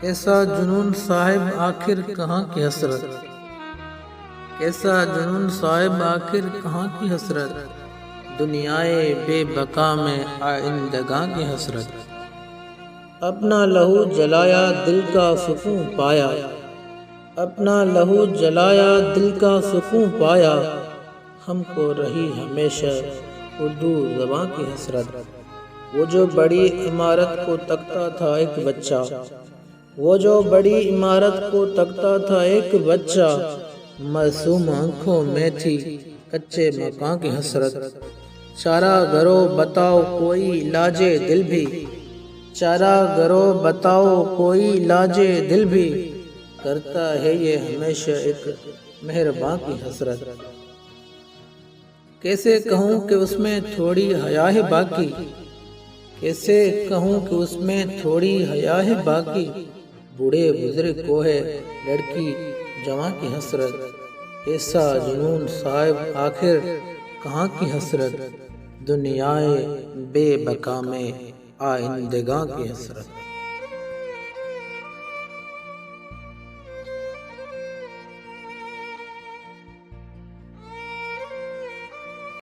कैसा जुनून साहिब आखिर कहाँ की हसरत, कैसा जुनून साहिब आखिर कहाँ की हसरत, दुनियाए बेबका में आइंदगा की हसरत। अपना लहू जलाया दिल का सुकून पाया, अपना लहू जलाया दिल का सुकून पाया, हमको रही हमेशा उर्दू ज़बां की हसरत। वो जो बड़ी इमारत को तकता था एक बच्चा, वो जो बड़ी इमारत को तकता था एक बच्चा, मासूम आंखों में थी कच्चे मकान की हसरत। चारा गरो बताओ कोई लाजे दिल भी, चारा गरो बताओ कोई लाजे दिल भी, करता है ये हमेशा एक मेहरबान की हसरत। कैसे कहूँ कि उसमें थोड़ी हया है बाकी, कैसे कहूँ कि उसमें थोड़ी हया है बाकी, बूढ़े बुजुर्ग को है लड़की जवां की हसरत। ऐसा जुनून साहिब आखिर कहाँ की हसरत, दुनियाए बेबका में आइंदगा की हसरत।